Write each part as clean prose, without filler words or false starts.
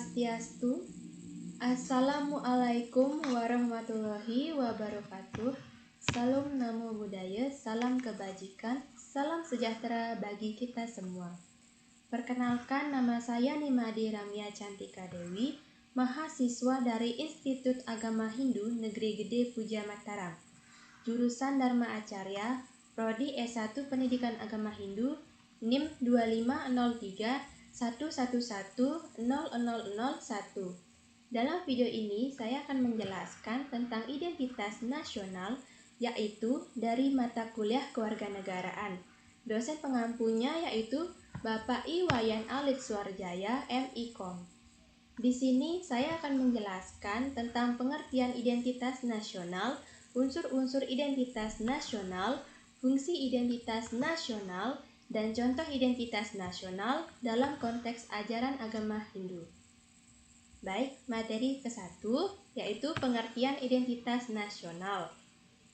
Swastiastu. Assalamualaikum warahmatullahi wabarakatuh. Salam namo buddhaya, salam kebajikan, salam sejahtera bagi kita semua. Perkenalkan, nama saya Nimade Ramya Cantika Dewi, mahasiswa dari Institut Agama Hindu Negeri Gede Puja Mataram, jurusan Dharma Acarya, Prodi S1 Pendidikan Agama Hindu, NIM 250311100001. Dalam video ini saya akan menjelaskan tentang identitas nasional, yaitu dari mata kuliah kewarganegaraan. Dosen pengampunya yaitu Bapak Iwayan Alit Suarjaya, MIKOM. Di sini saya akan menjelaskan tentang pengertian identitas nasional, unsur-unsur identitas nasional, fungsi identitas nasional, dan contoh identitas nasional dalam konteks ajaran agama Hindu. Baik, materi ke-1 yaitu pengertian identitas nasional.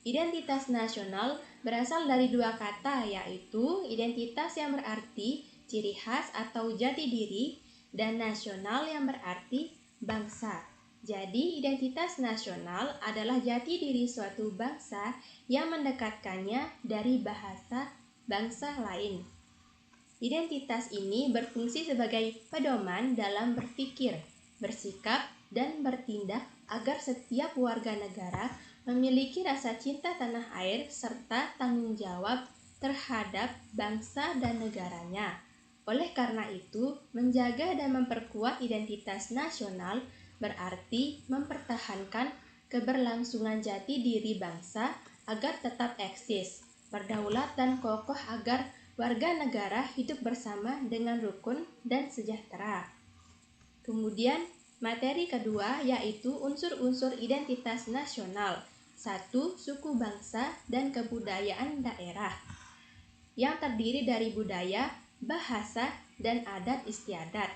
Identitas nasional berasal dari dua kata, yaitu identitas yang berarti ciri khas atau jati diri dan nasional yang berarti bangsa. Jadi, identitas nasional adalah jati diri suatu bangsa yang mendekatkannya dari bahasa bangsa lain. Identitas ini berfungsi sebagai pedoman dalam berpikir, bersikap, dan bertindak agar setiap warga negara memiliki rasa cinta tanah air serta tanggung jawab terhadap bangsa dan negaranya. Oleh karena itu, menjaga dan memperkuat identitas nasional berarti mempertahankan keberlangsungan jati diri bangsa agar tetap eksis, berdaulat dan kokoh agar warga negara hidup bersama dengan rukun dan sejahtera. Kemudian, materi kedua yaitu unsur-unsur identitas nasional. 1. Suku bangsa dan kebudayaan daerah, yang terdiri dari budaya, bahasa, dan adat istiadat.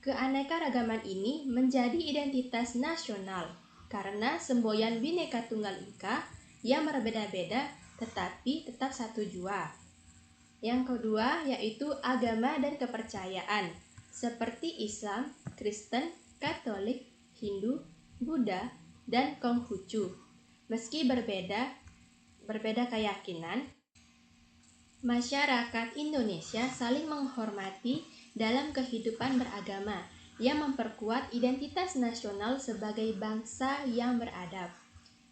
Keanekaragaman ini menjadi identitas nasional karena semboyan Bhinneka Tunggal Ika yang berbeda-beda tetapi tetap satu jua. Yang kedua yaitu agama dan kepercayaan, seperti Islam, Kristen, Katolik, Hindu, Buddha, dan Konghucu. Meski berbeda keyakinan, masyarakat Indonesia saling menghormati dalam kehidupan beragama yang memperkuat identitas nasional sebagai bangsa yang beradab.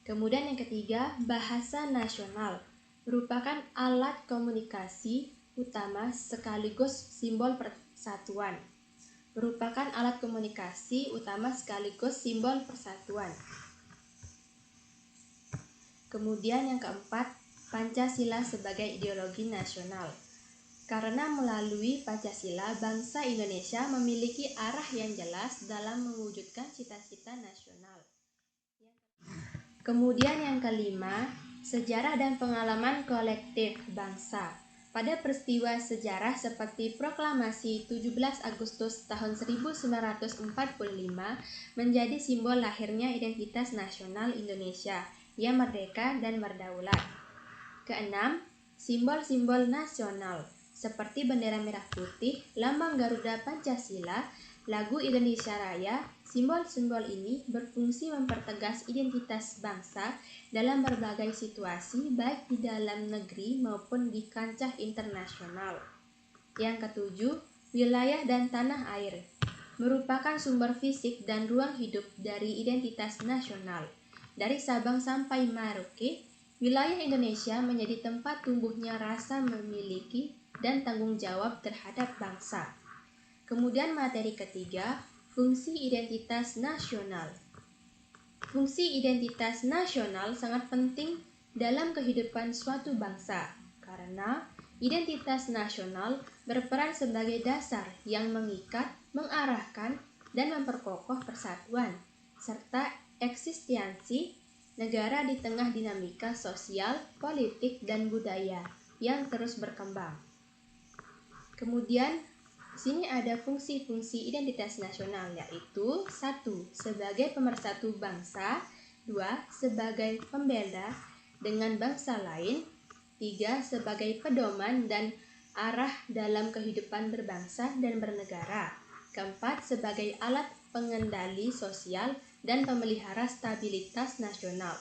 Kemudian yang ketiga, bahasa nasional merupakan alat komunikasi utama sekaligus simbol persatuan. Kemudian yang keempat, Pancasila sebagai ideologi nasional. Karena melalui Pancasila, bangsa Indonesia memiliki arah yang jelas dalam mewujudkan cita-cita nasional. Kemudian yang kelima, sejarah dan pengalaman kolektif bangsa. Pada peristiwa sejarah seperti Proklamasi 17 Agustus tahun 1945 menjadi simbol lahirnya identitas nasional Indonesia yang merdeka dan berdaulat. Keenam, simbol-simbol nasional seperti bendera merah putih, lambang Garuda Pancasila, lagu Indonesia Raya. Simbol-simbol ini berfungsi mempertegas identitas bangsa dalam berbagai situasi baik di dalam negeri maupun di kancah internasional. Yang ketujuh, wilayah dan tanah air merupakan sumber fisik dan ruang hidup dari identitas nasional. Dari Sabang sampai Merauke, wilayah Indonesia menjadi tempat tumbuhnya rasa memiliki dan tanggung jawab terhadap bangsa. Kemudian materi ketiga, fungsi identitas nasional. Fungsi identitas nasional sangat penting dalam kehidupan suatu bangsa karena identitas nasional berperan sebagai dasar yang mengikat, mengarahkan, dan memperkokoh persatuan serta eksistensi negara di tengah dinamika sosial, politik, dan budaya yang terus berkembang. Kemudian di sini ada fungsi-fungsi identitas nasional, yaitu 1. Sebagai pemersatu bangsa, 2. Sebagai pembeda dengan bangsa lain, 3. Sebagai pedoman dan arah dalam kehidupan berbangsa dan bernegara, Keempat, sebagai alat pengendali sosial dan pemelihara stabilitas nasional.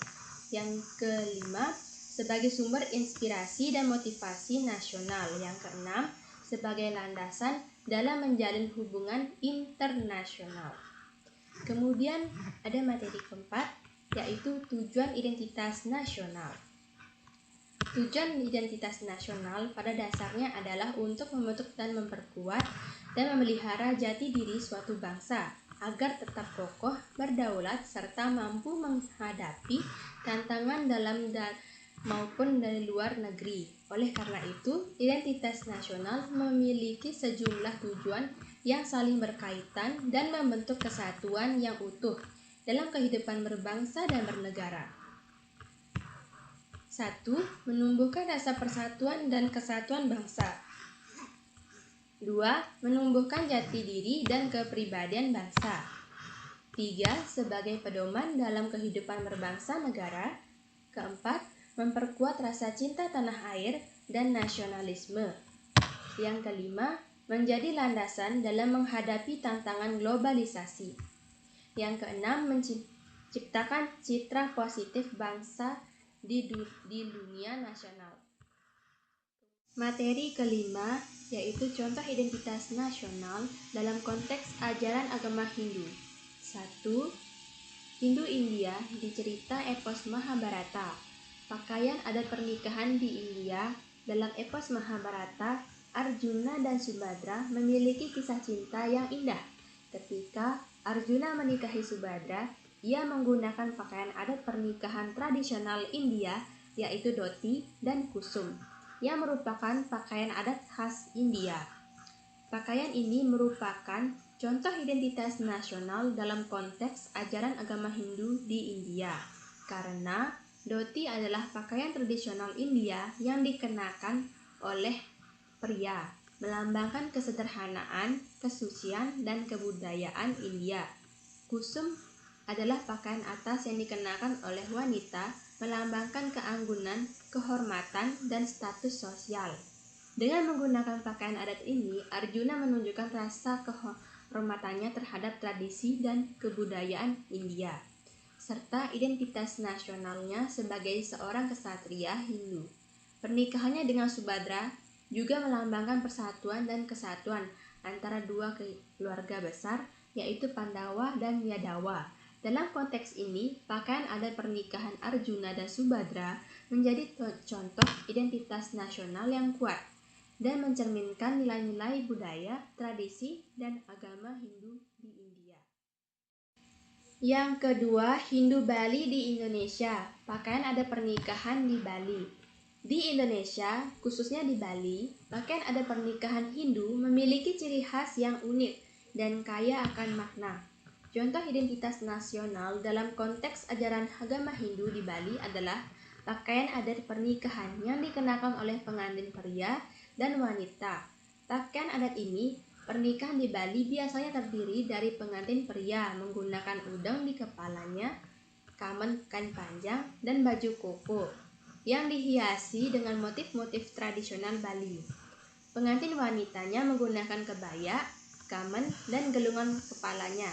Yang kelima, sebagai sumber inspirasi dan motivasi nasional. Yang keenam, sebagai landasan dalam menjalin hubungan internasional. Kemudian ada materi keempat, yaitu tujuan identitas nasional. Tujuan identitas nasional pada dasarnya adalah untuk membentuk dan memperkuat dan memelihara jati diri suatu bangsa agar tetap kokoh, berdaulat, serta mampu menghadapi tantangan dalam maupun dari luar negeri. Oleh karena itu, identitas nasional memiliki sejumlah tujuan yang saling berkaitan dan membentuk kesatuan yang utuh dalam kehidupan berbangsa dan bernegara. 1. Menumbuhkan rasa persatuan dan kesatuan bangsa. 2. Menumbuhkan jati diri dan kepribadian bangsa. 3. Sebagai pedoman dalam kehidupan berbangsa negara. 4. Memperkuat rasa cinta tanah air dan nasionalisme. Yang kelima, menjadi landasan dalam menghadapi tantangan globalisasi. Yang keenam, menciptakan citra positif bangsa di dunia nasional. Materi kelima yaitu contoh identitas nasional dalam konteks ajaran agama Hindu. 1. Hindu India di cerita epos Mahabharata. Pakaian adat pernikahan di India. Dalam epos Mahabharata, Arjuna dan Subhadra memiliki kisah cinta yang indah. Ketika Arjuna menikahi Subhadra, ia menggunakan pakaian adat pernikahan tradisional India, yaitu dhoti dan kusum, yang merupakan pakaian adat khas India. Pakaian ini merupakan contoh identitas nasional dalam konteks ajaran agama Hindu di India, karena dhoti adalah pakaian tradisional India yang dikenakan oleh pria, melambangkan kesederhanaan, kesucian, dan kebudayaan India. Kusum adalah pakaian atas yang dikenakan oleh wanita, melambangkan keanggunan, kehormatan, dan status sosial. Dengan menggunakan pakaian adat ini, Arjuna menunjukkan rasa kehormatannya terhadap tradisi dan kebudayaan India, serta identitas nasionalnya sebagai seorang ksatria Hindu. Pernikahannya dengan Subhadra juga melambangkan persatuan dan kesatuan antara dua keluarga besar, yaitu Pandawa dan Yadawa. Dalam konteks ini, pakaian adat pernikahan Arjuna dan Subhadra menjadi contoh identitas nasional yang kuat dan mencerminkan nilai-nilai budaya, tradisi, dan agama Hindu di India. Yang kedua, Hindu Bali di Indonesia. Pakaian adat pernikahan di Bali. Di Indonesia, khususnya di Bali, pakaian adat pernikahan Hindu memiliki ciri khas yang unik dan kaya akan makna. Contoh identitas nasional dalam konteks ajaran agama Hindu di Bali adalah pakaian adat pernikahan yang dikenakan oleh pengantin pria dan wanita. Pakaian adat ini, pernikahan di Bali biasanya terdiri dari pengantin pria menggunakan udeng di kepalanya, kamen kain panjang, dan baju koko yang dihiasi dengan motif-motif tradisional Bali. Pengantin wanitanya menggunakan kebaya, kamen, dan gelungan kepalanya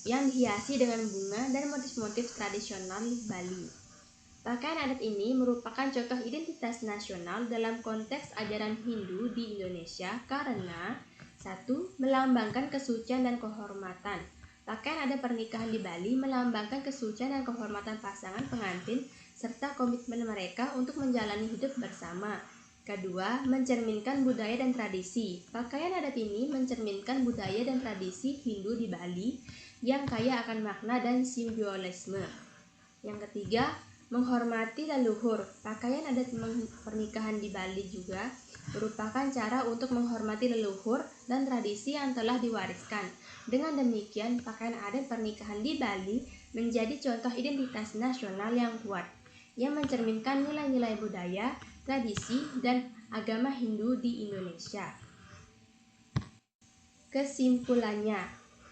yang dihiasi dengan bunga dan motif-motif tradisional Bali. Pakaian adat ini merupakan contoh identitas nasional dalam konteks ajaran Hindu di Indonesia karena 1. Melambangkan kesucian dan kehormatan. Pakaian adat pernikahan di Bali melambangkan kesucian dan kehormatan pasangan pengantin serta komitmen mereka untuk menjalani hidup bersama. Kedua, mencerminkan budaya dan tradisi. Pakaian adat ini mencerminkan budaya dan tradisi Hindu di Bali yang kaya akan makna dan simbolisme. Yang ketiga, menghormati leluhur. Pakaian adat pernikahan di Bali juga merupakan cara untuk menghormati leluhur dan tradisi yang telah diwariskan. Dengan demikian, pakaian adat pernikahan di Bali menjadi contoh identitas nasional yang kuat, yang mencerminkan nilai-nilai budaya, tradisi, dan agama Hindu di Indonesia. Kesimpulannya,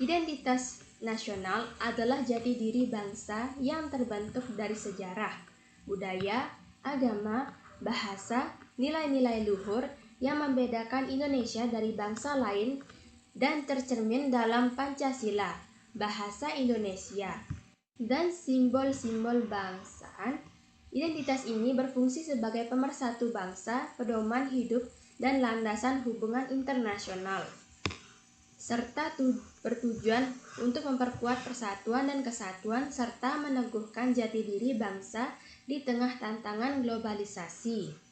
identitas nasional adalah jati diri bangsa yang terbentuk dari sejarah, budaya, agama, bahasa, nilai-nilai luhur yang membedakan Indonesia dari bangsa lain dan tercermin dalam Pancasila, bahasa Indonesia, dan simbol-simbol bangsaan. Identitas ini berfungsi sebagai pemersatu bangsa, pedoman hidup, dan landasan hubungan internasional, serta bertujuan untuk memperkuat persatuan dan kesatuan serta meneguhkan jati diri bangsa di tengah tantangan globalisasi.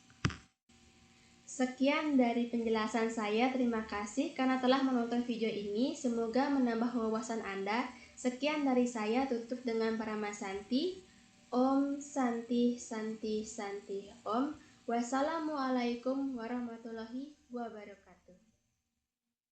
Sekian dari penjelasan saya. Terima kasih karena telah menonton video ini. Semoga menambah wawasan Anda. Sekian dari saya, tutup dengan Paramasanti. Om Santi Santi Santi Om. Wassalamualaikum warahmatullahi wabarakatuh.